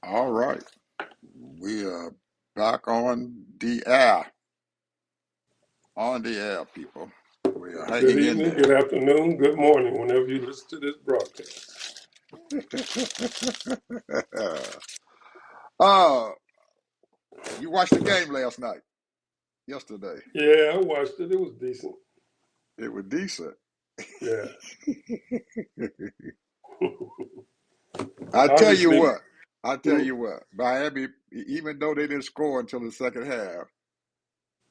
All right, we are back on the air, people. We are Good hanging in evening, good there. afternoon, good morning, whenever you listen to this broadcast. uh, you watched the game last night, yesterday. Yeah, I watched it. It was decent. It was decent. Yeah. I tell you Obviously, what, I tell mm, you what, Miami, even though they didn't score until the second half,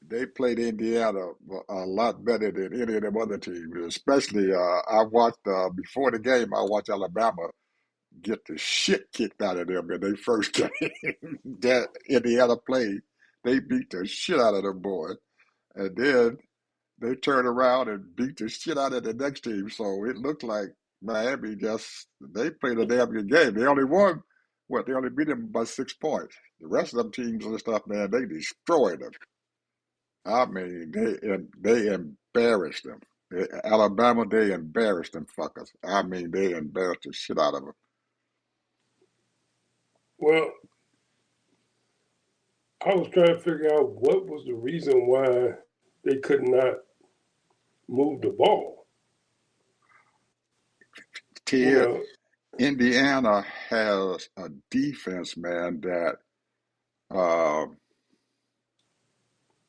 they played Indiana a lot better than any of them other teams. Especially, I watched before the game. I watched Alabama get the shit kicked out of them in their first game that Indiana played. They beat the shit out of them boys, and then they turned around and beat the shit out of the next team. So it looked like Miami just they played a damn good game. They only won what? They only beat them by 6 points. The rest of them teams and stuff, man, they destroyed them. I mean, they embarrassed them. Alabama, they embarrassed them fuckers. I mean, they embarrassed the shit out of them. well, I was trying to figure out what was the reason why they could not move the ball. You Ted, know, Indiana has a defense, man, uh,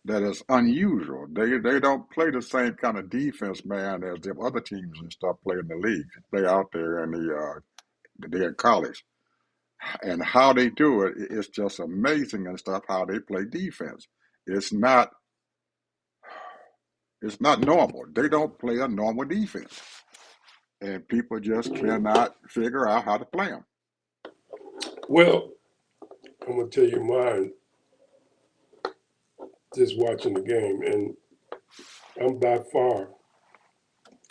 that is unusual. They don't play the same kind of defense, man, as the other teams and stuff play in the league. They out there in they're in college, and how they do it, it's just amazing and stuff. How they play defense. It's not it's not normal. They don't play a normal defense, and people just cannot figure out how to play them. well, I'm going to tell you mine just watching the game. And I'm by far,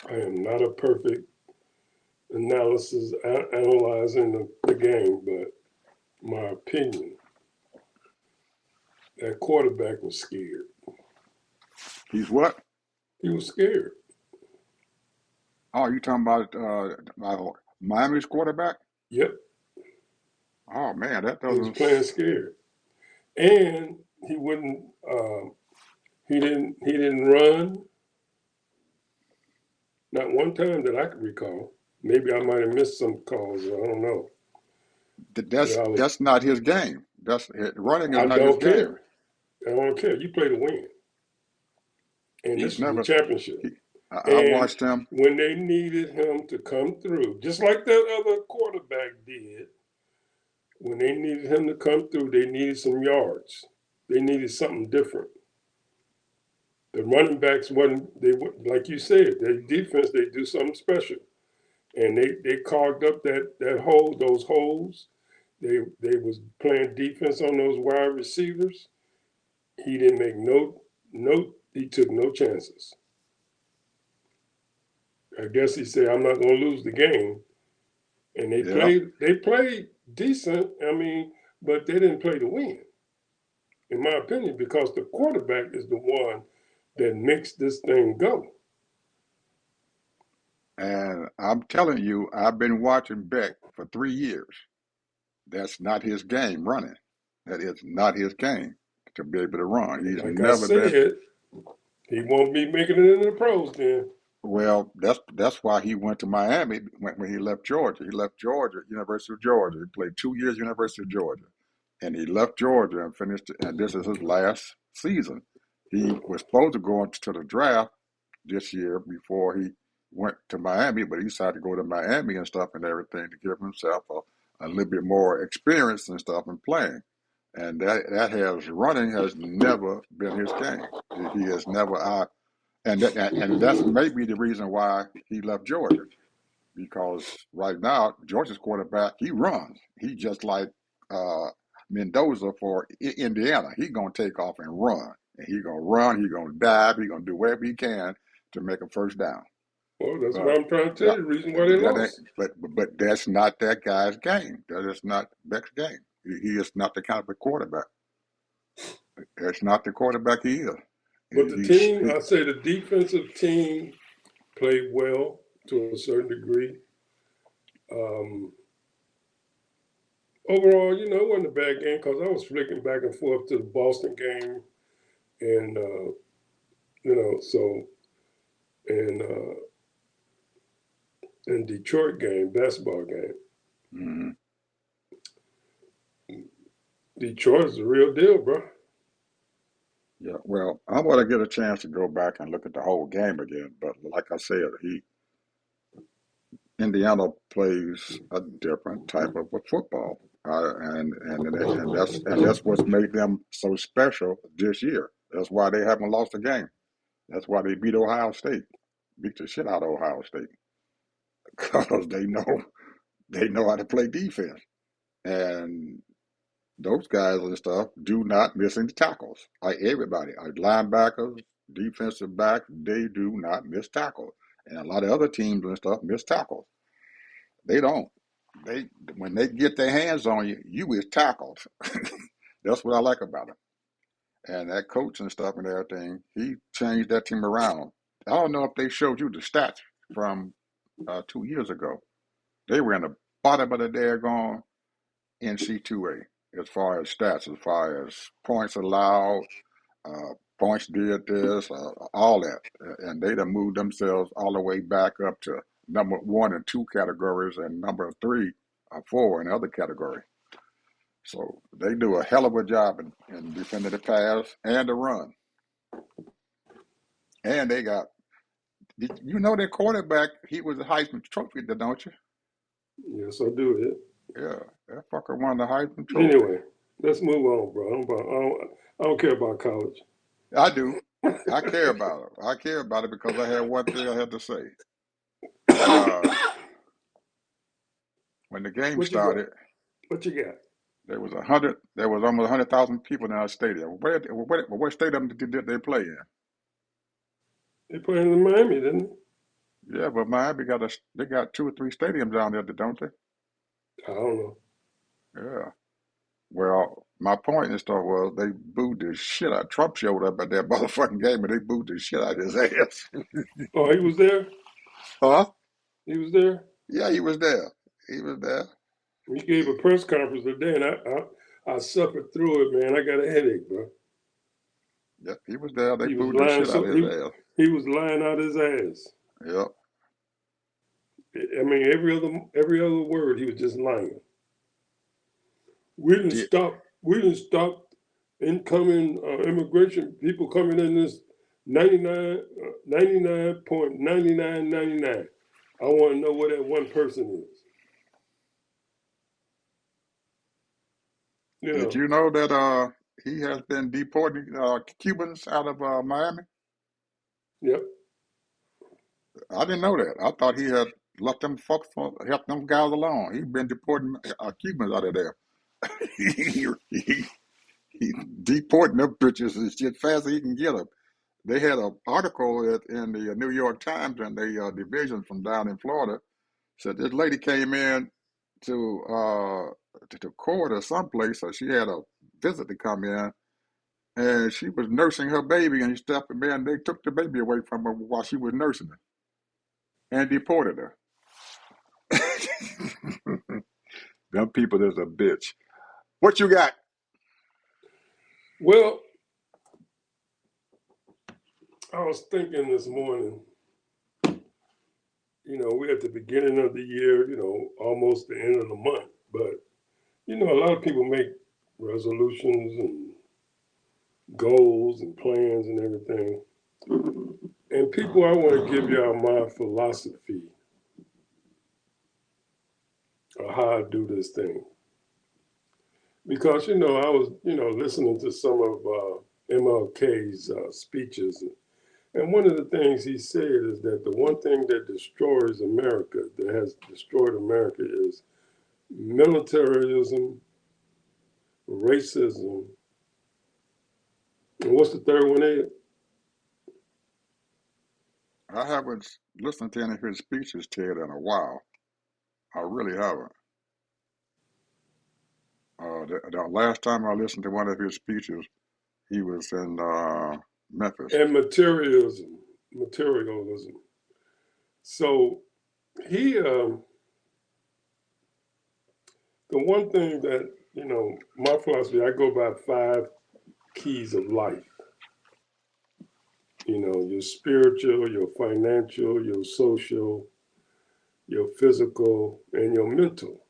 I am not a perfect analysis, analyzing the game, but my opinion, that quarterback was scared. He's what? He was scared. Oh, you talking about Miami's quarterback? Yep, Oh man, that he was doesn't. playing scared, and he wouldn't. He didn't run. Not one time that I could recall. Maybe I might have missed some calls. I don't know. But That's that's not his game. That's running is I not his don't game. care. I don't care. You play to win, and He's this was a never. championship. He, I And watched him. when they needed him to come through, just like that other quarterback did, when they needed him to come through, they needed some yards. They needed something different. The running backs wasn't they like you said, their defense they do something special. And they clogged up that hole, those holes. They was playing defense on those wide receivers. He didn't make no he took no chances. I guess he said I'm not gonna lose the game. And Yeah, they played decent, I mean, but they didn't play to win, in my opinion, because the quarterback is the one that makes this thing go. and I'm telling you, I've been watching Beck for 3 years. That's not his game running. That is not his game to be able to run. And He's like I never been. said, he won't be making it in the pros then. Well, that's why he went to Miami when he left Georgia. He left Georgia, University of Georgia. He played 2 years University of Georgia, and he left Georgia and finished. And this is his last season. He was supposed to go into the draft this year before he went to Miami, but he decided to go to Miami and stuff and everything to give himself a little bit more experience and stuff and playing. And that has running has never been his game. He has never. And that's maybe the reason why he left Georgia because right now Georgia's quarterback he runs. He just like uh, Mendoza for Indiana. He gonna take off and run, and he gonna run. He gonna dive. He gonna do whatever he can to make a first down. Well, that's what But I'm trying to tell that, you, the reason why they that ain't, lost. but that's not that guy's game. That is not Beck's game. He is not the kind of a quarterback. That's not the quarterback he is. But the He's team, he, I say the defensive team played well to a certain degree. Um, Overall, it wasn't a bad game because I was flicking back and forth to the Boston game and so and and Detroit game, basketball game. Hmm. Detroit is the real deal, bro. Yeah, well, I want to get a chance to go back and look at the whole game again. But like I said, Indiana plays a different type of a football, and that's what's made them so special this year. That's why they haven't lost a game. That's why they beat Ohio State, beat the shit out of Ohio State, because they know how to play defense, and those guys and stuff do not miss any tackles. Like everybody, like linebackers, defensive backs, they do not miss tackles, and a lot of other teams and stuff miss tackles. They don't. They when they get their hands on you, you is tackled. That's what I like about him. And that coach and stuff and everything, he changed that team around. I don't know if they showed you the stats from 2 years ago. They were in the bottom of the daggone NC2A as far as stats, as far as points allowed, points did this, all that. And they done moved themselves all the way back up to number one and two categories and number three or four in the other category. So they do a hell of a job in defending the pass and the run. And they got, their quarterback, he was a Heisman Trophy, don't you? Yes, I do Yeah, that fucker won the Heisman it. Trophy. Anyway, let's move on, bro. I don't care about college. I do. I care about it. I care about it because I had one thing I had to say. Uh, when the game What you got? started, What you got? there was almost 100,000 people in our stadium. What stadium did they play in? They playing in Miami, didn't Yeah, but Miami they got two or three stadiums down there, don't they? they? I don't know. Yeah. Well, my point and stuff was they booed the shit out. Trump showed up at that motherfucking game and they booed the shit out of his ass. Oh, he was there. Huh? He was there. Yeah, he was there. He was there. He gave a press conference today, and I suffered through it, man. I got a headache, bro. Yep, he was there. They He was booed the lying. shit out So of his ass. he was lying out his ass. Yep. I mean, every other word, he was just lying. We didn't Did stop. We didn't stop incoming immigration people coming in this 99.9999. I want to know what that one person is. You did know. you know that he has been deporting Cubans out of Miami? Yep. I didn't know that. I thought he had left them folks helped them guys alone. He's been deporting Cubans out of there. he, he, he deporting them bitches as shit fast as he can get them. They had an article in the New York Times and the division from down in Florida said this lady came in to to court or someplace, so she had a visit to come in, and she was nursing her baby, and they took the baby away from her while she was nursing her and deported her. Them people is a bitch. What you got? Well, I was thinking this morning. We're at the beginning of the year. Almost the end of the month, but a lot of people make resolutions and goals and plans and everything. And people, I want to give y'all my philosophy of how I do this thing. Because, I was, listening to some of MLK's speeches. And one of the things he said is that the one thing that destroys America, that has destroyed America, is militarism, racism, and what's the third one, Ed? I haven't listened to any of his speeches, Ted, in a while. I really haven't. The last time I listened to one of his speeches, he was in Memphis. And materialism. So he the one thing that, my philosophy, I go by 5 keys of life. Your spiritual, your financial, your social, your physical, and your mental.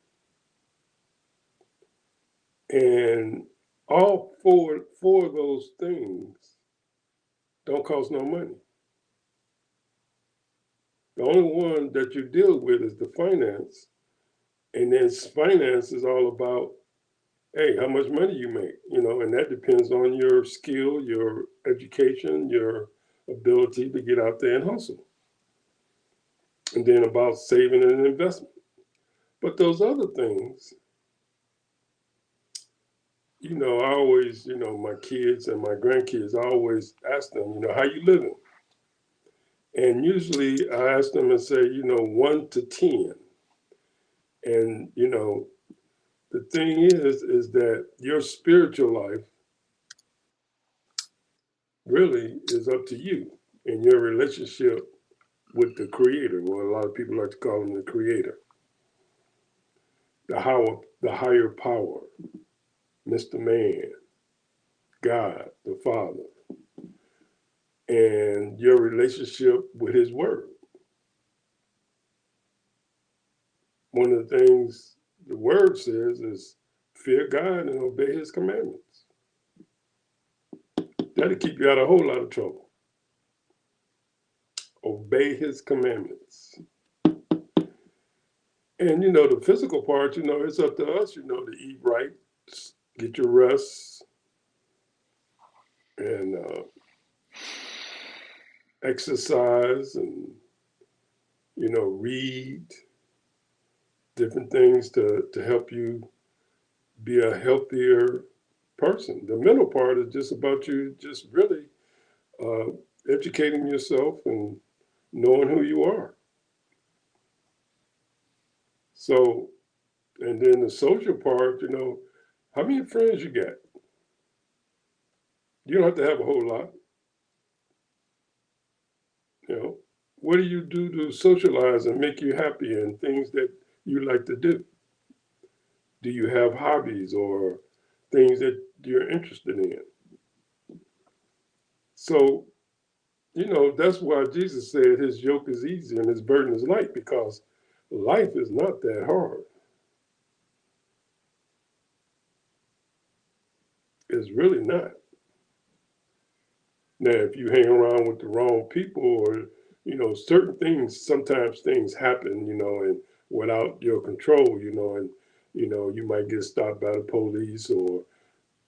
And all four of those things don't cost no money. The only one that you deal with is the finance. And then finance is all about, hey, how much money you make, and that depends on your skill, your education, your ability to get out there and hustle. And then about saving and investment. But those other things, I always, my kids and my grandkids, I always ask them, how you living? And usually I ask them and say, 1 to 10. And, the thing is that your spiritual life really is up to you and your relationship with the creator. Well, a lot of people like to call him the creator, the higher power, Mr. Man, God, the Father, and your relationship with his word. One of the things the word says is fear God and obey his commandments. That'll keep you out of a whole lot of trouble. Obey his commandments. And the physical part, it's up to us, to eat right, get your rest, and exercise, and read different things to help you be a healthier person. The mental part is just about you just really uh, educating yourself and knowing who you are. So, and then the social part, how many friends you got? You don't have to have a whole lot. You know, what do you do to socialize and make you happy and things that you like to do? Do you have hobbies or things that you're interested in? So, that's why Jesus said his yoke is easy and his burden is light, because life is not that hard. It's really not. Now, if you hang around with the wrong people, or certain things, sometimes things happen, and without your control, and you might get stopped by the police or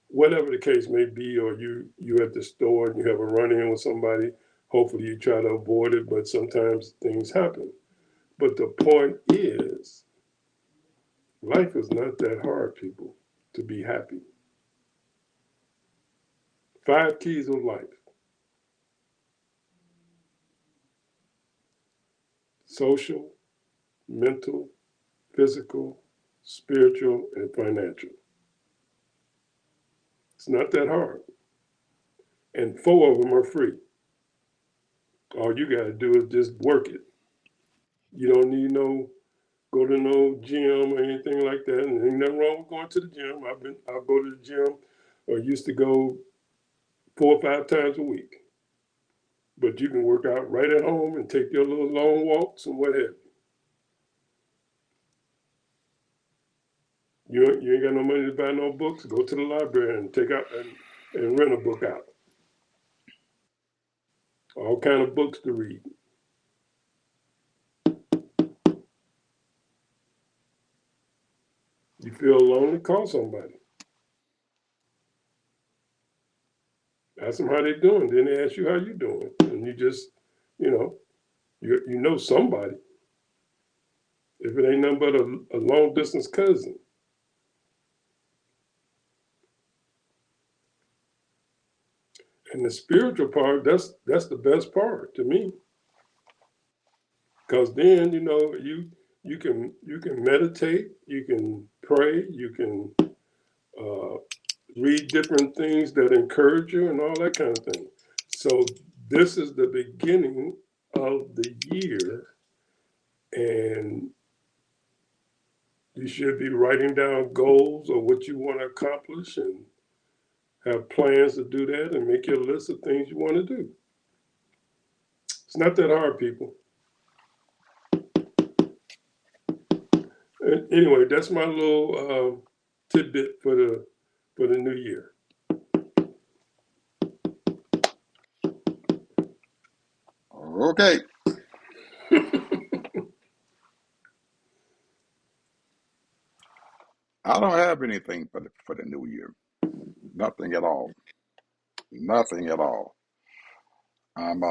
whatever the case may be, or you at the store and you have a run-in with somebody. Hopefully, you try to avoid it, but sometimes things happen. But the point is, life is not that hard, people, to be happy. 5 keys of life: social, mental, physical, spiritual, and financial. It's not that hard. And 4 of them are free. All you got to do is just work it. You don't need go to no gym or anything like that. And ain't nothing wrong with going to the gym. I'll go to the gym, or used to go 4 or 5 times a week. But you can work out right at home and take your little long walks and what have you. You ain't got no money to buy no books. Go to the library and take out and rent a book out. All kind of books to read. You feel lonely? Call somebody. Ask them how they doing. Then they ask you how you doing, and you just, you know, you know somebody. If it ain't nothing but a long distance cousin. And the spiritual part, that's the best part to me, because then you can meditate, you can pray, you can uh, read different things that encourage you and all that kind of thing. So this is the beginning of the year, and You should be writing down goals or what you want to accomplish and have plans to do that and make your list of things you want to do. It's not that hard, people. Anyway, that's my little tidbit for the new year. Okay. I don't have anything for the new year. Nothing at all. Nothing at all. I'm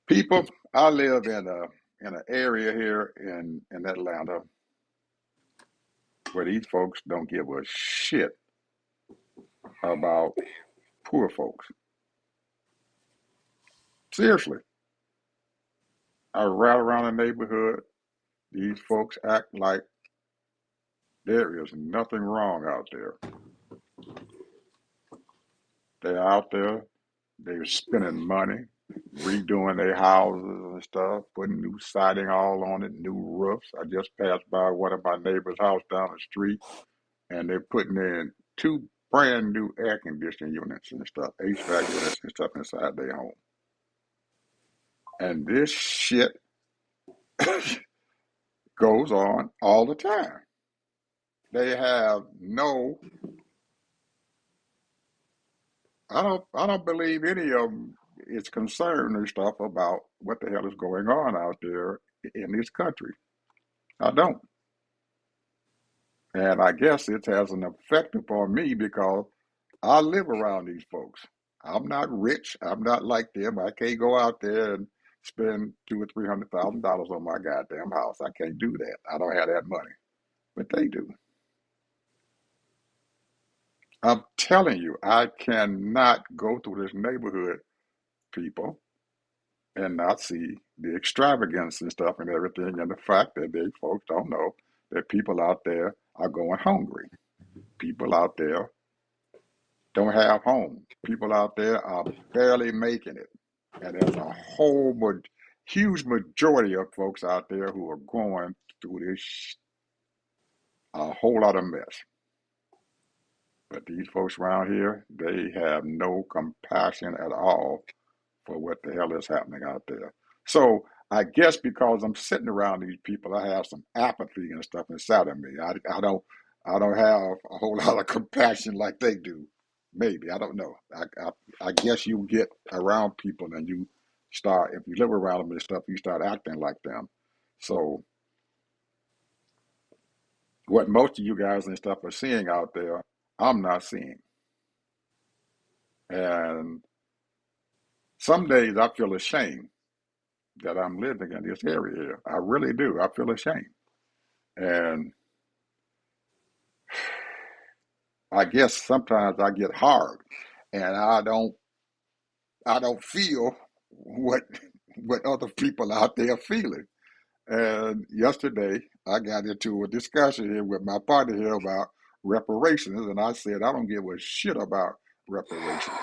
people. I live in an area here in Atlanta where these folks don't give a shit about poor folks. Seriously, I ride around the neighborhood. These folks act like there is nothing wrong out there. They're out there. They're spending money, redoing their houses and stuff, putting new siding all on it, new roofs. I just passed by one of my neighbor's house down the street, and they're putting in two brand new air conditioning units and stuff, HVAC units and stuff inside their home. And this shit goes on all the time. They have no. I don't believe any of them is concerned and stuff about what the hell is going on out there in this country. I don't. And I guess it has an effect upon me because I live around these folks. I'm not rich. I'm not like them. I can't go out there and spend $200,000 or $300,000 on my goddamn house. I can't do that. I don't have that money. But they do. I'm telling you, I cannot go through this neighborhood, people, and not see the extravagance and stuff and everything, and the fact that they folks don't know that people out there are going hungry. People out there don't have homes. People out there are barely making it. And there's a huge majority of folks out there who are going through this a whole lot of mess. But these folks around here, they have no compassion at all for what the hell is happening out there. So I guess because I'm sitting around these people, I have some apathy and stuff inside of me. I don't have a whole lot of compassion like they do. Maybe I don't know. I guess you get around people and you start, if you live around them and stuff, you start acting like them. So what most of you guys and stuff are seeing out there, I'm not seeing. And some days I feel ashamed that I'm living in this area here. I really do. I feel ashamed. And I guess sometimes I get hard and I don't feel what other people out there are feeling. And yesterday I got into a discussion here with my partner here about reparations, and I said I don't give a shit about reparations.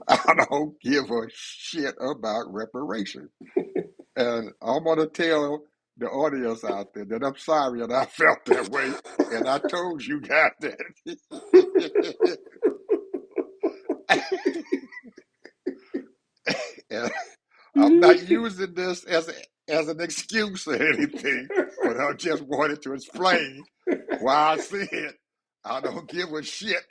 I don't give a shit about reparations. And I'm going to tell the audience out there that I'm sorry that I felt that way. And I told you guys that. And I'm not using this as an excuse or anything, but I just wanted to explain why I said I don't give a shit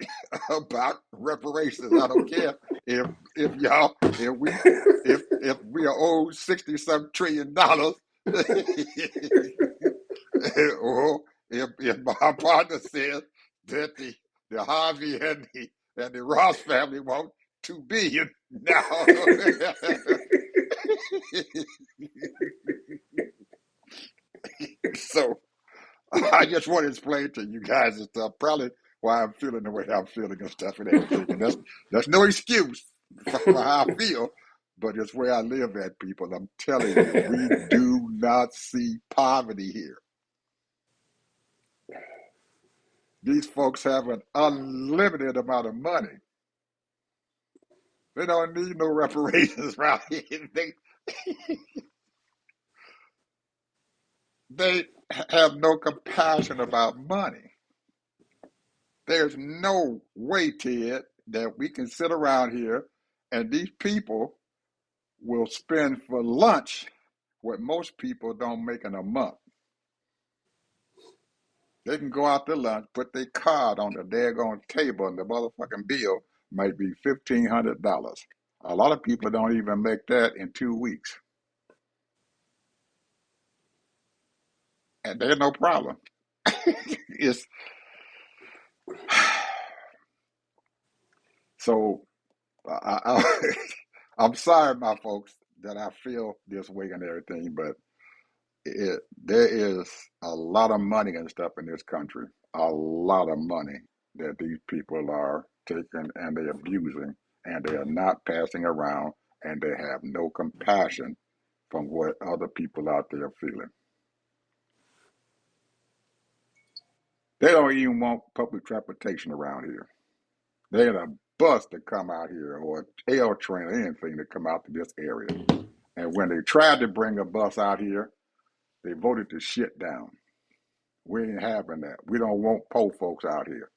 about reparations. I don't care if y'all if we are owed 60 some $trillion, or if my partner says that the Harvey and the Ross family want 2 billion now. So I just want to explain to you guys and stuff, probably why I'm feeling the way I'm feeling and stuff and everything. And that's no excuse for how I feel, but it's where I live at, people. I'm telling you, we do not see poverty here. These folks have an unlimited amount of money. They don't need no reparations around here. They have no compassion about money. There's no way, Ted, that we can sit around here and these people will spend for lunch what most people don't make in a month. They can go out to lunch, put their card on the daggone table, and the motherfucking bill might be $1,500. A lot of people don't even make that in 2 weeks, and there's no problem. It's so I'm sorry, my folks, that I feel this way and everything, but there is a lot of money and stuff in this country, a lot of money that these people are taking and they're abusing, and they are not passing around, and they have no compassion from what other people out there are feeling. They don't even want public transportation around here. They had a bus to come out here or a L train or anything to come out to this area. And when they tried to bring a bus out here, they voted the shit down. We ain't having that. We don't want poor folks out here.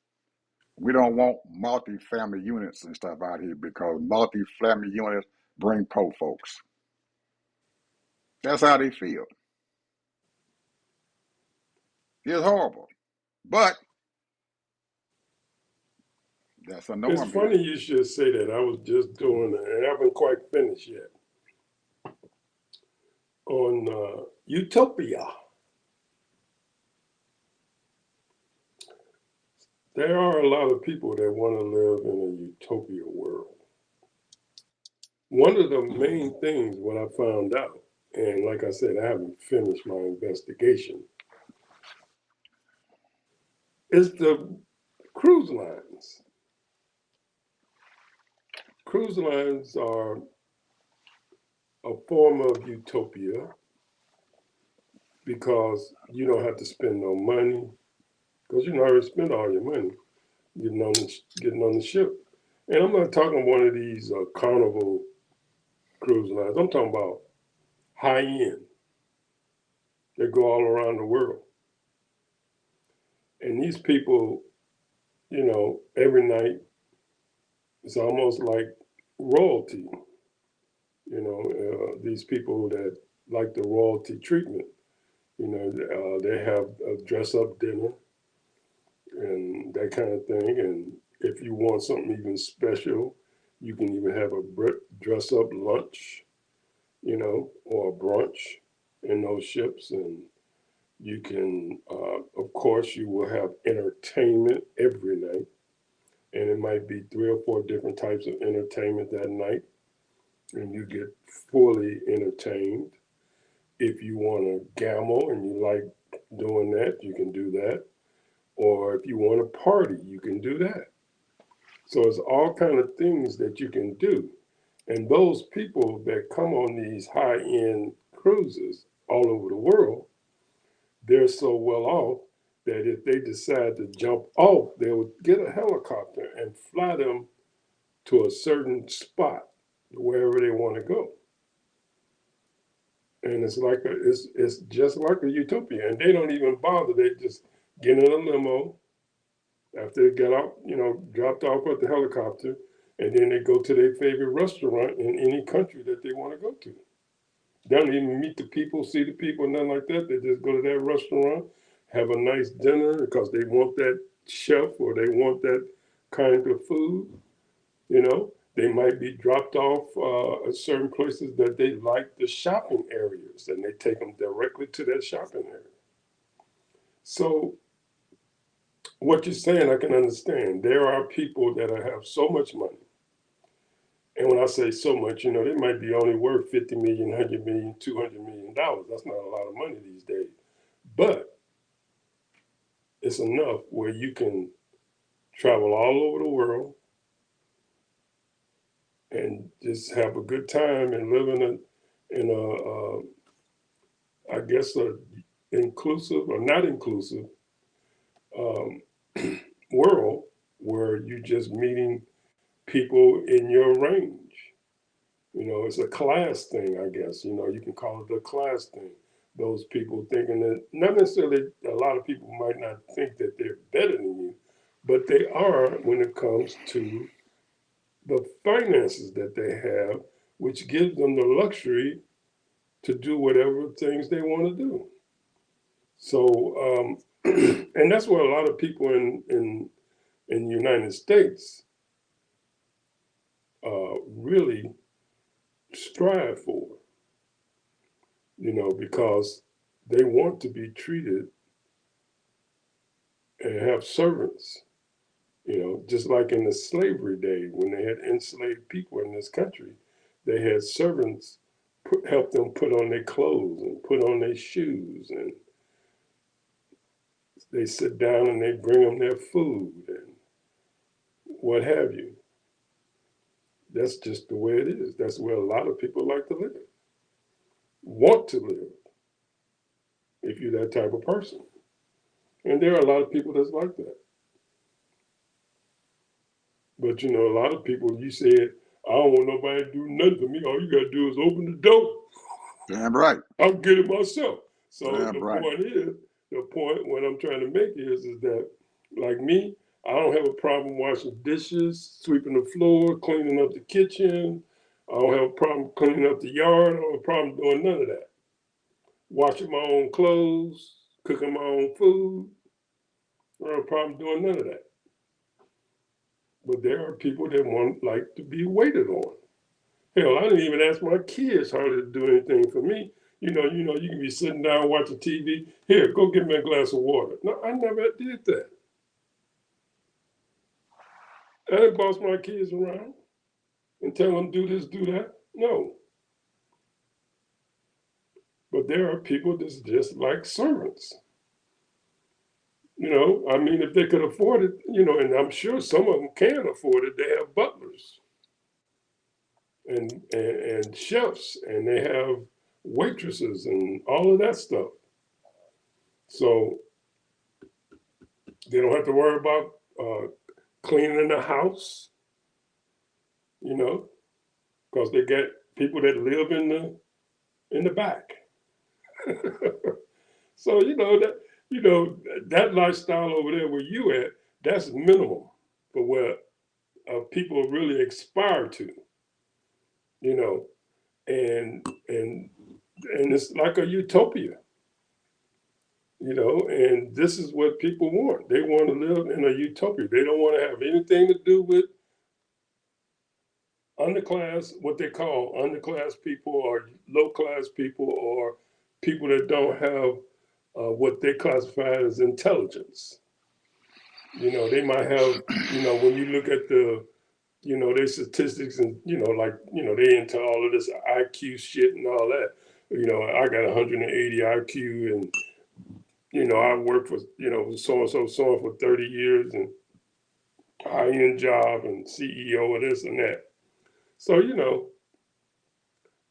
We don't want multi-family units and stuff out here because multi-family units bring poor folks. That's how they feel. It's horrible. But that's a It's norm here. funny you should say that. I was just doing it, and I haven't quite finished yet, on Utopia. There are a lot of people that want to live in a utopia world. One of the main things, what I found out, and like I said, I haven't finished my investigation, is the cruise lines. Cruise lines are a form of utopia because you don't have to spend no money because you already spent all your money getting on the ship. And I'm not talking one of these Carnival cruise lines. I'm talking about high end. They go all around the world. And these people, every night it's almost like royalty. These people that like the royalty treatment. They have a dress up dinner and that kind of thing. And if you want something even special, you can even have a dress up lunch, or a brunch in those ships. And you can, of course, you will have entertainment every night. And it might be 3 or 4 different types of entertainment that night. And you get fully entertained. If you want to gamble and you like doing that, you can do that. Or if you want to party, you can do that. So it's all kind of things that you can do. And those people that come on these high-end cruises all over the world, they're so well off that if they decide to jump off, they would get a helicopter and fly them to a certain spot, wherever they want to go. And it's just like a utopia. And they don't even bother. They just get in a limo after they get out, dropped off at the helicopter, and then they go to their favorite restaurant in any country that they want to go to. They don't even meet the people, see the people, nothing like that. They just go to that restaurant, have a nice dinner because they want that chef or they want that kind of food. They might be dropped off at certain places that they like the shopping areas, and they take them directly to that shopping area. So what you're saying, I can understand. There are people that have so much money. And when I say so much, they might be only worth 50 million, 100 million, $200 million. That's not a lot of money these days. But it's enough where you can travel all over the world and just have a good time and live I guess, a inclusive or not inclusive um, world where you're just meeting people in your range. You know, it's a class thing, I guess. You know, you can call it a class thing. Those people thinking that, not necessarily, a lot of people might not think that they're better than you, but they are when it comes to the finances that they have, which gives them the luxury to do whatever things they want to do. So, and that's what a lot of people in the United States really strive for, you know, because they want to be treated and have servants, you know, just like in the slavery day when they had enslaved people in this country, they had servants help them put on their clothes and put on their shoes, and they sit down and they bring them their food and what have you. That's just the way it is. That's where a lot of people like to live, want to live, if you're that type of person. And there are a lot of people that's like that. But you know, a lot of people, you said, I don't want nobody to do nothing for me. All you gotta do is open the door. Damn right. I'll get it myself. So Damn the right. point is, the point what I'm trying to make is that, like me, I don't have a problem washing dishes, sweeping the floor, cleaning up the kitchen. I don't have a problem cleaning up the yard. I don't have a problem doing none of that. Washing my own clothes, cooking my own food. I don't have a problem doing none of that. But there are people that want like to be waited on. Hell, I didn't even ask my kids hardly to do anything for me. You can be sitting down watching TV. Here, go get me a glass of water. No, I never did that. I didn't boss my kids around and tell them do this, do that. No. But there are people that's just like servants. You know, I mean, if they could afford it, you know, and I'm sure some of them can afford it, they have butlers and chefs and they have waitresses and all of that stuff. So they don't have to worry about cleaning the house, you know, because they get people that live in the back. So you know that lifestyle over there where you at, that's minimum for what people really aspire to, you know, and and and it's like a utopia, you know, and this is what people want. They want to live in a utopia. They don't want to have anything to do with underclass, what they call underclass people or low class people or people that don't have what they classify as intelligence. You know, they might have, you know, when you look at the, you know, their statistics and, you know, like, you know, they into all of this IQ shit and all that. You know, I got 180 IQ and, you know, I worked for, you know, so and so, so on for 30 years and high end job and CEO of this and that. So, you know,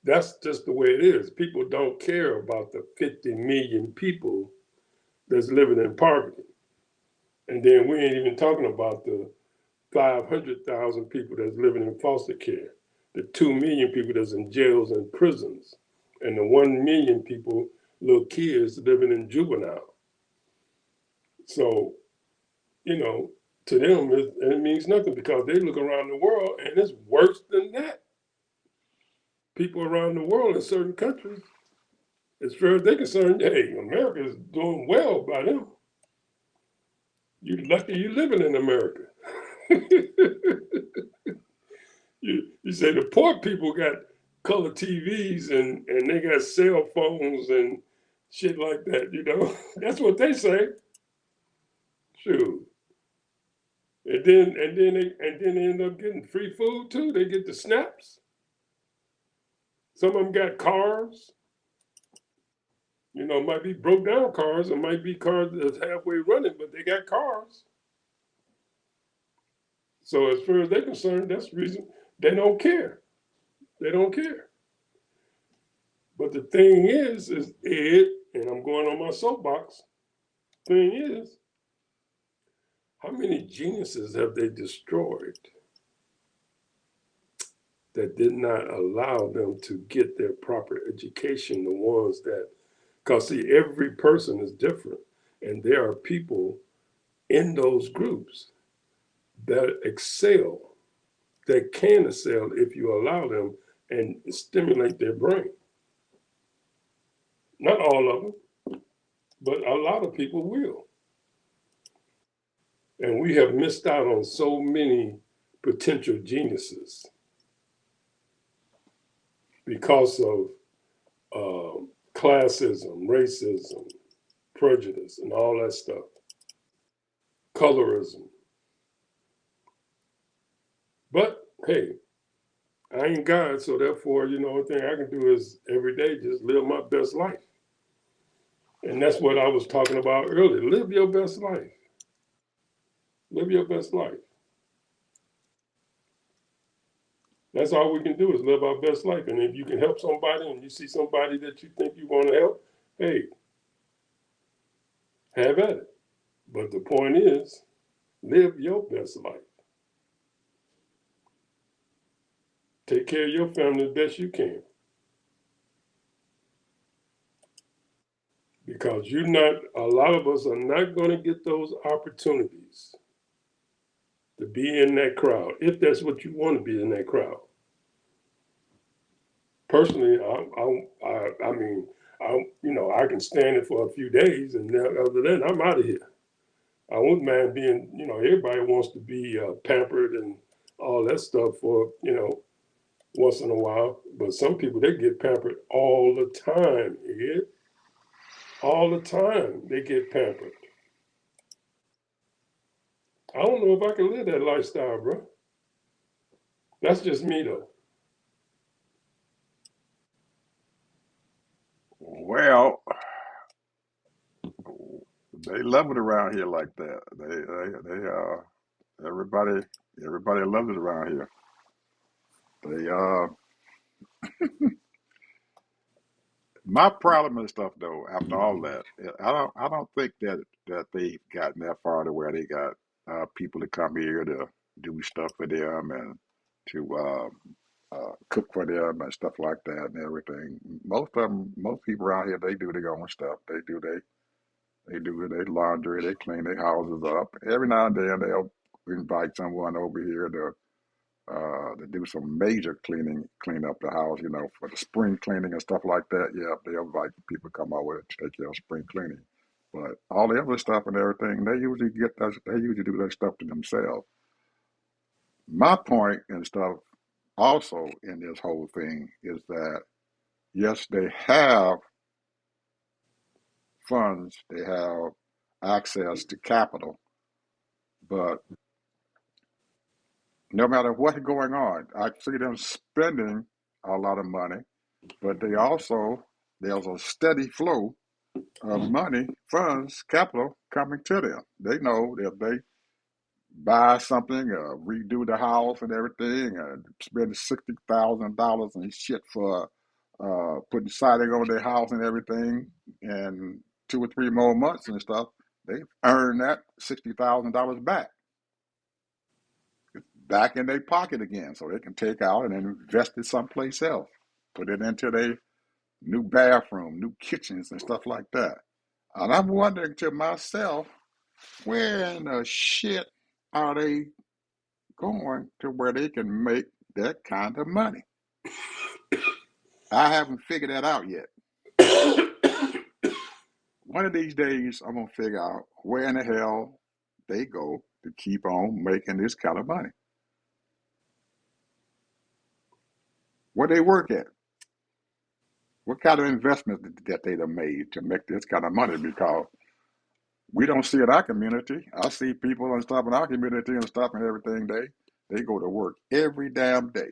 that's just the way it is. People don't care about the 50 million people that's living in poverty. And then we ain't even talking about the 500,000 people that's living in foster care, the 2 million people that's in jails and prisons, and the 1 million people, little kids living in juvenile. So, you know, to them, it means nothing because they look around the world and it's worse than that. People around the world in certain countries, as far as they're concerned, hey, America is doing well by them. You lucky you living in America. You say the poor people got color TVs and they got cell phones and shit like that, you know. That's what they say. Shoot. And then they end up getting free food too. They get the snaps. Some of them got cars. You know, it might be broke down cars. It might be cars that's halfway running, but they got cars. So as far as they're concerned, that's the reason they don't care. They don't care. But the thing is Ed, and I'm going on my soapbox. Thing is, how many geniuses have they destroyed? that did not allow them to get their proper education, the ones that, because see, every person is different. And there are people in those groups that excel, that can excel if you allow them and stimulate their brain. Not all of them, but a lot of people will. And we have missed out on so many potential geniuses because of classism, racism, prejudice, and all that stuff, colorism. But hey, I ain't God, so therefore, the only thing I can do is every day just live my best life. And that's what I was talking about earlier. Live your best life. Live your best life. That's all we can do is live our best life. And if you can help somebody and you see somebody that you think you want to help, hey, have at it. But the point is, live your best life. Take care of your family the best you can. Because a lot of us are not going to get those opportunities to be in that crowd, if that's what you want to be in that crowd. Personally, I mean, I can stand it for a few days, and then other than that, I'm out of here. I wouldn't mind being, everybody wants to be pampered and all that stuff for, once in a while. But some people, they get pampered all the time, Ed. All the time they get pampered. I don't know if I can live that lifestyle, bro. That's just me, though. Well, they love it around here like that. Everybody, everybody loves it around here. They, my problem and stuff though, after all that, I don't think that they've gotten that far to where they got people to come here to do stuff for them and to cook for them and stuff like that and everything. Most people around here, they do their own stuff. They do their laundry, they clean their houses up. Every now and then they'll invite someone over here to do some major clean up the house, for the spring cleaning and stuff like that. Yeah, they'll invite people to come over to take care of spring cleaning. But all the other stuff and everything, they usually do that stuff to themselves. My point and stuff also in this whole thing is that yes, they have funds, they have access to capital, but no matter what's going on, I see them spending a lot of money, but there's a steady flow of money, funds, capital coming to them. They know that if they buy something, redo the house and everything, spend $60,000 and shit for putting siding on their house and everything, and 2 or 3 more months and stuff, they earn that $60,000 back in their pocket again, so they can take out and invest it someplace else, put it into their new bathroom, new kitchens, and stuff like that. And I'm wondering to myself, where in the shit are they going to where they can make that kind of money? I haven't figured that out yet. One of these days, I'm gonna figure out where in the hell they go to keep on making this kind of money. Where they work at, what kind of investment that they have made to make this kind of money? Because we don't see it in our community. I see people and stuff in our community and stuff and everything. They go to work every damn day.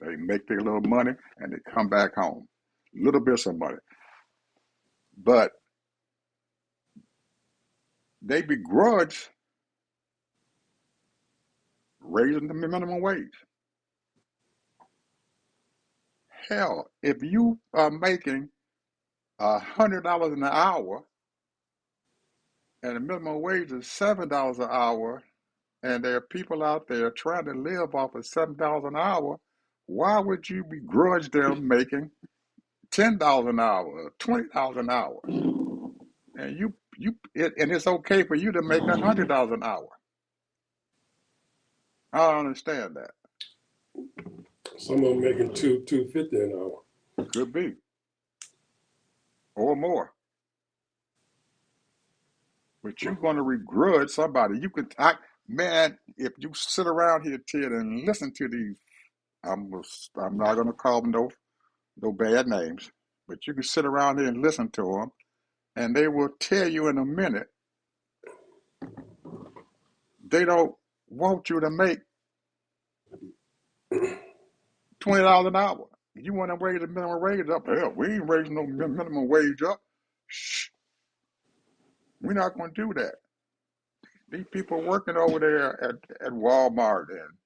They make their little money and they come back home, little bits of money, but they begrudge raising the minimum wage. Hell, if you are making $100 an hour and the minimum wage is $7 an hour, and there are people out there trying to live off of $7 an hour, Why would you begrudge them making $10 an hour, $20 an hour, and and it's okay for you to make $100 an hour? I don't understand that. Some of them making $250 an hour. Could be or more, but you're going to begrudge somebody. Man, if you sit around here, Ted, and listen to these, I'm not going to call them no bad names, but you can sit around here and listen to them, and they will tell you in a minute they don't want you to make $20 an hour. You want to raise the minimum wage up? Hell, we ain't raising no minimum wage up. Shh, we're not going to do that. These people working over there at Walmart and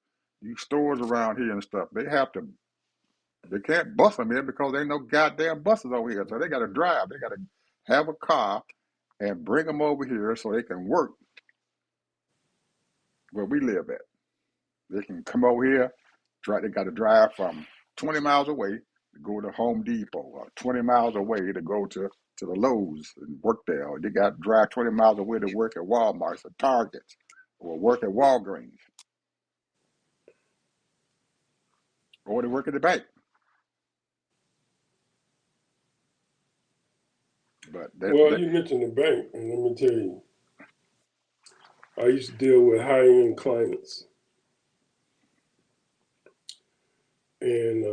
these stores around here and stuff, they can't bus them in because there ain't no goddamn buses over here. So they got to drive. They got to have a car and bring them over here so they can work where we live at. They can come over here. They got to drive from 20 miles away to go to Home Depot, or 20 miles away to go to the Lowe's and work there. Or they got to drive 20 miles away to work at Walmart or Targets or work at Walgreens or to work at the bank. But Well, you mentioned the bank, and let me tell you, I used to deal with high-end clients, and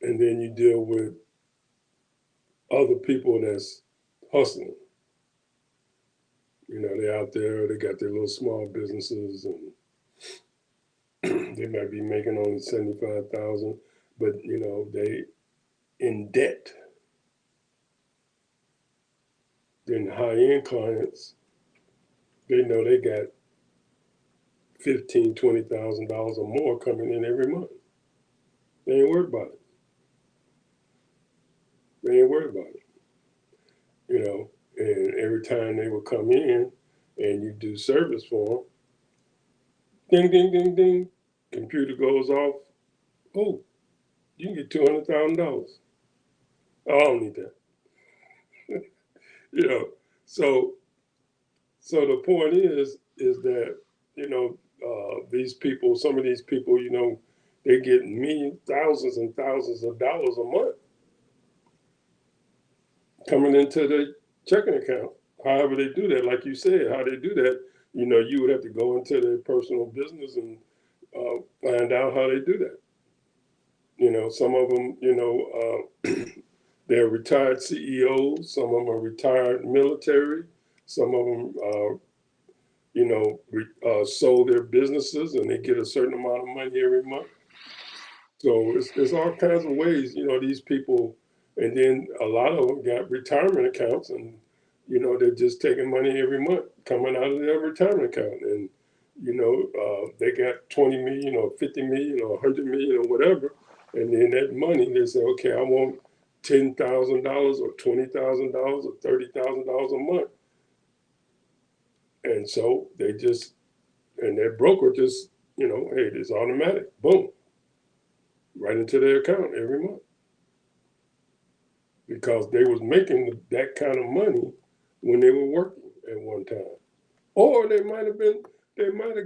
then you deal with other people that's hustling. You know, they're out there, they got their little small businesses, and they might be making only 75,000, but you know they in debt. Then the high-end clients, they know they got $15,000, $20,000 or more coming in every month. They ain't worried about it. They ain't worried about it. You know, and every time they would come in and you do service for them, ding, ding, ding, ding, computer goes off. Oh, you can get $200,000. Oh, I don't need that. You know, so the point is that you know these people, some of these people, you know, they get millions, thousands, and thousands of dollars a month coming into the checking account. However they do that, like you said, how they do that, you know, you would have to go into their personal business and find out how they do that. You know, some of them, you know, they're retired CEOs. Some of them are retired military. Some of them, you know, sold their businesses and they get a certain amount of money every month. So it's all kinds of ways, you know, these people, and then a lot of them got retirement accounts, and you know they're just taking money every month coming out of their retirement account, and you know they got 20 million or 50 million or 100 million or whatever, and then that money they say, okay, I want $10,000 or $20,000 or $30,000 a month, and so they just and their broker just you know, hey, it's automatic, boom, right into their account every month because they was making that kind of money when they were working at one time. Or they might have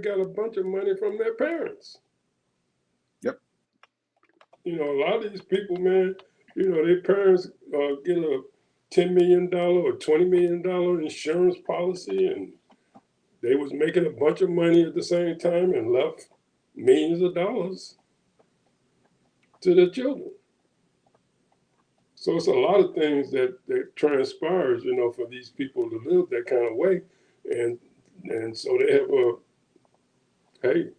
got a bunch of money from their parents. Yep. You know, a lot of these people, man, you know, their parents get a $10 million or $20 million insurance policy, and they was making a bunch of money at the same time and left millions of dollars to their children. So it's a lot of things that transpires, you know, for these people to live that kind of way, and so they have a hey,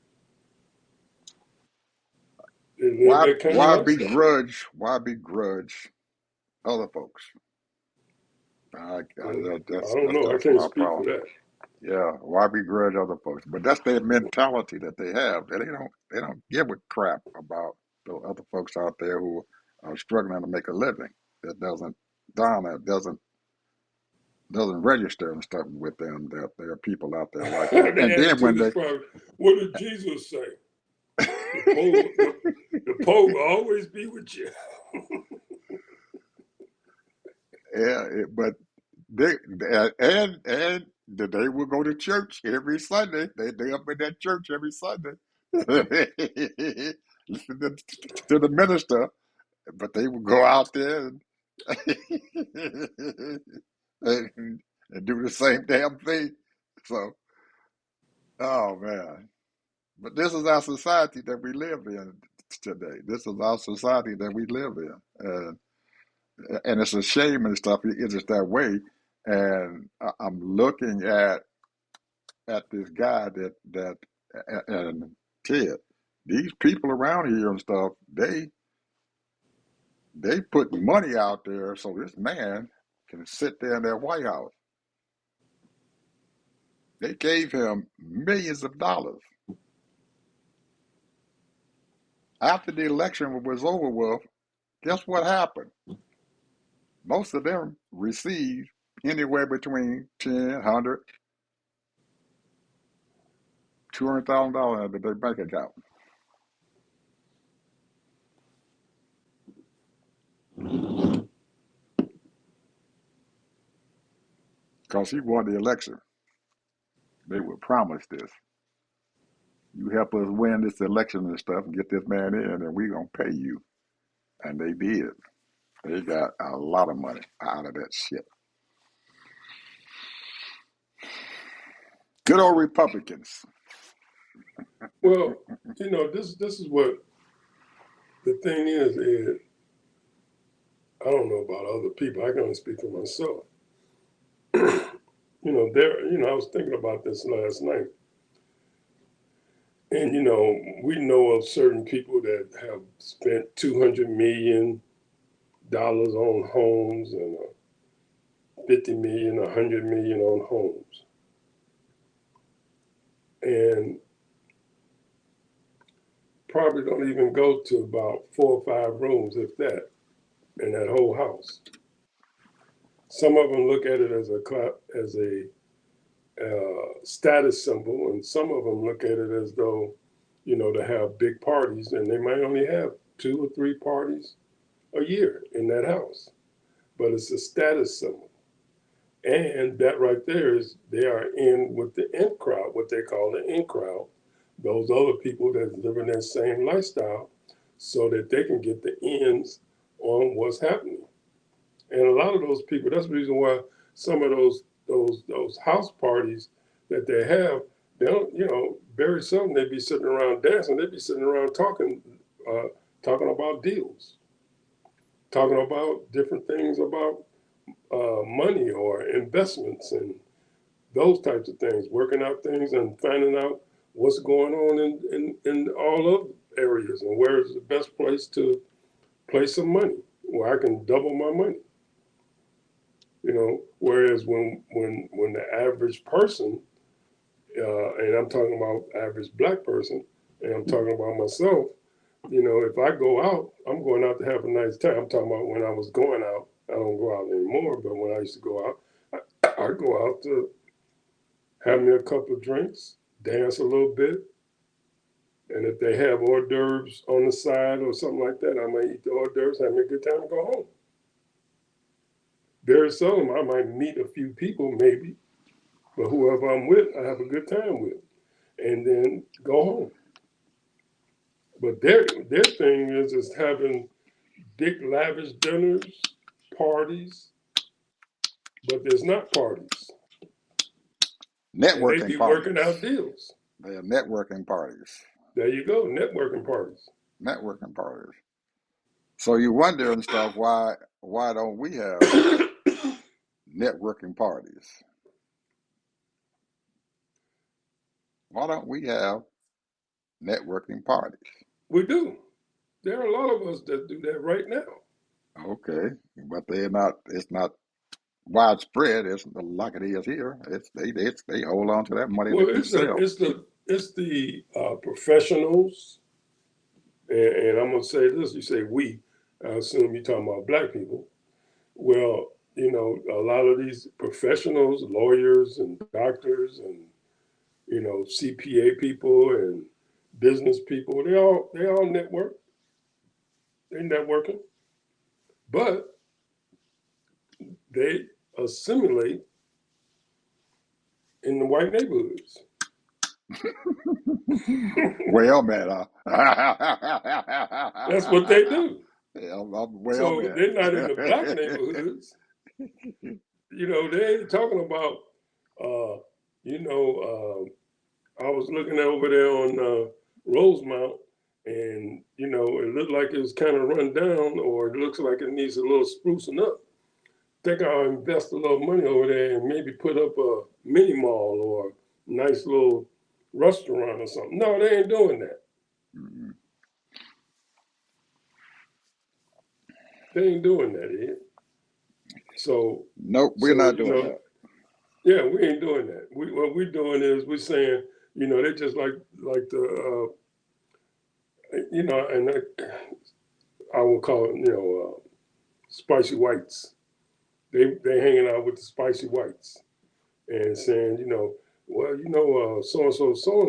they live Why that kind of why lifestyle. begrudge? Why begrudge other folks? I don't know. I That's can't my speak for problem. that. Yeah, why begrudge other folks? But that's their mentality that they have. They don't give a crap about the other folks out there who are struggling to make a living. That doesn't dawn, that doesn't register and stuff with them that there are people out there like that. And The then when attitude is they probably, what did Jesus say? The pole will always be with you. Yeah, but they and they will go to church every Sunday. They up in that church every Sunday. Listen to the minister, but they will go out there and do the same damn thing. So, oh man. But this is our society that we live in today. This is our society that we live in. And it's a shame and stuff. It's just that way. And I'm looking at this guy and Ted. These people around here and stuff, they put money out there so this man can sit there in that White House. They gave him millions of dollars. After the election was over with, guess what happened? Most of them received anywhere between 10, 100, $200,000 into their bank account because he won the election. They were promised this. You help us win this election and stuff and get this man in, and we're going to pay you. And they did. They got a lot of money out of that shit. Good old Republicans. Well, this is what the thing is, Ed. I don't know about other people. I can only speak for myself. I was thinking about this last night. And, we know of certain people that have spent $200 million on homes and $50 million, $100 million on homes. And probably don't even go to about 4 or 5 rooms, if that, in that whole house. Some of them look at it as a status symbol, and some of them look at it as though, to have big parties, and they might only have 2 or 3 parties a year in that house. But it's a status symbol. And that right there is they are in with the in crowd, what they call the in crowd, those other people that live in that same lifestyle, so that they can get the ends on what's happening. And a lot of those people, that's the reason why some of those house parties that they have, they don't, very seldom they be sitting around dancing. They be sitting around talking about deals, talking about different things about money or investments and those types of things, working out things and finding out what's going on in all other areas and where is the best place to place some money where I can double my money. Whereas when the average person, and I'm talking about average black person, and I'm talking about myself, if I go out, I'm going out to have a nice time. I'm talking about when I was going out. I don't go out anymore, but when I used to go out, I go out to have me a couple of drinks, dance a little bit, and if they have hors d'oeuvres on the side or something like that, I might eat the hors d'oeuvres, have me a good time, and go home. Very seldom I might meet a few people, maybe, but whoever I'm with, I have a good time with, and then go home. But their thing is having big lavish dinners, parties, but there's not parties. And they Networking be working parties. out deals. They are networking parties. There you go, networking parties. Networking parties. So you wonder and stuff why don't we have networking parties? Why don't we have networking parties? We do. There are a lot of us that do that right now. Okay, but it's not widespread. It's like it is here. They hold on to that money Well, themselves. it's the professionals, and I'm gonna say this. You say we. I assume you're talking about black people. Well, a lot of these professionals, lawyers and doctors and CPA people and business people. They all network. They networking, but they assimilate in the white neighborhoods. Well, man, That's what they do. yeah, I'm well, So man. they're not in the black neighborhoods. They ain't talking about. Uh, I was looking over there on Rosemount, and it looked like it was kind of run down, or it looks like it needs a little sprucing up. Think I'll invest a little money over there and maybe put up a mini mall or a nice little restaurant or something. No, they ain't doing that. Mm-mm. They ain't doing that, Ed. So, Nope, we're so not doing that. yeah, we ain't doing that. What we're doing is we're saying, they just like the, and I will call it, spicy whites. They hanging out with the spicy whites and saying, well, so and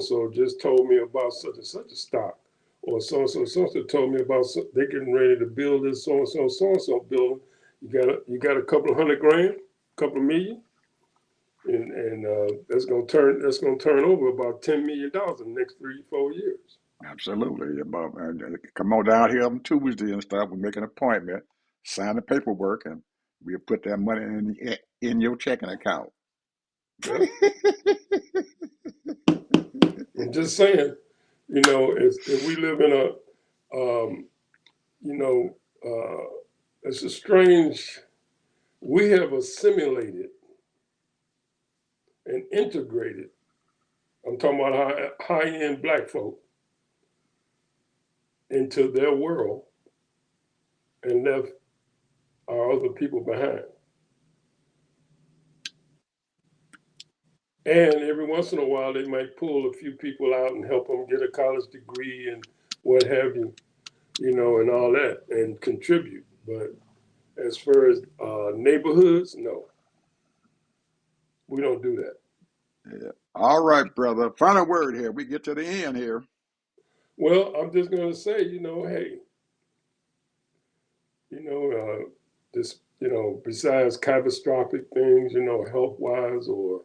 so just told me about such and such a stock, or so and so told me about they getting ready to build this so and so building. You got a couple of $100,000, couple of million, and that's gonna turn over about $10 million in the next 3 4 years. Absolutely. Come on down here on Tuesday and stuff. We make an appointment, sign the paperwork, and we'll put that money in your checking account. Yep. I'm just saying, if we live in you know, it's a strange. We have assimilated and integrated. I'm talking about high-end black folk into their world and left our other people behind. And every once in a while, they might pull a few people out and help them get a college degree and what have you, and all that, and contribute. But as far as neighborhoods, no, we don't do that. Yeah. All right, brother. Final word here. We get to the end here. Well, I'm just going to say, hey, this, besides catastrophic things, health wise or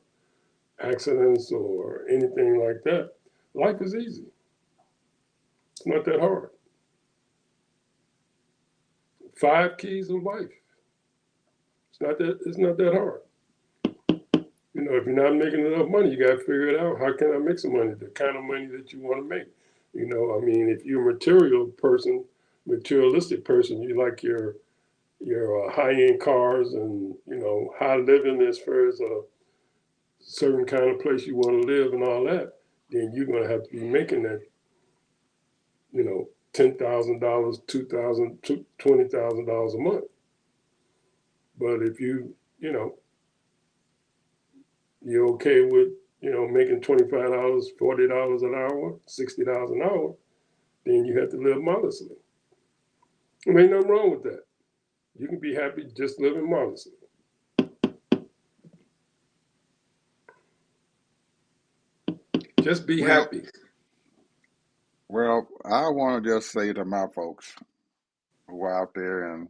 accidents or anything like that, life is easy. It's not that hard. 5 keys of life. It's not that hard. If you're not making enough money, you got to figure it out. How can I make some money? The kind of money that you want to make. If you're a materialistic person, you like your high end cars and high living as far as a certain kind of place you want to live and all that, then you're going to have to be making that $10,000, $2,000, $20,000 a month. But if you're okay with making $25, $40 an hour, $60 an hour, then you have to live modestly. There ain't nothing wrong with that. You can be happy just living modestly. Just be Well, happy. I want to just say to my folks who are out there in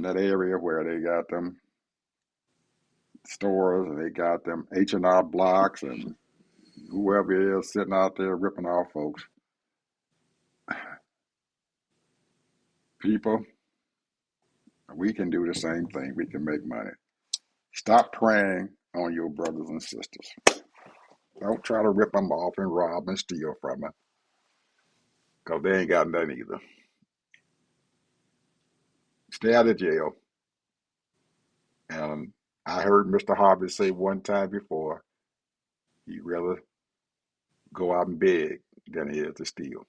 that area where they got them stores and they got them H&R blocks and whoever is sitting out there ripping off folks, people, we can do the same thing. We can make money. Stop preying on your brothers and sisters. Don't try to rip them off and rob and steal from them because they ain't got nothing either. Stay out of jail. And I heard Mr. Harvey say one time before, he'd rather go out and beg than he is to steal.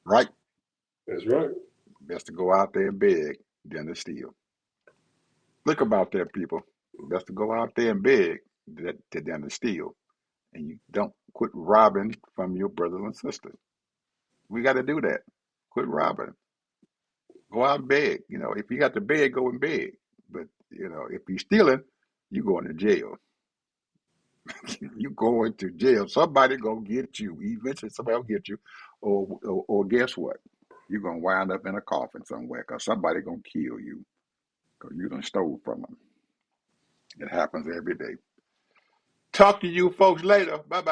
Right? That's right. Best to go out there and beg than to steal. Think about that, people. Best to go out there and beg than to steal. And you don't quit robbing from your brothers and sisters. We got to do that. Quit robbing. Go out and beg. If you got to beg, go and beg. But if you're stealing, you going to jail. You going to jail. Somebody gonna get you. Eventually, somebody will get you, or guess what? You're gonna wind up in a coffin somewhere because somebody gonna kill you because you done stole from them. It happens every day. Talk to you folks later. Bye bye.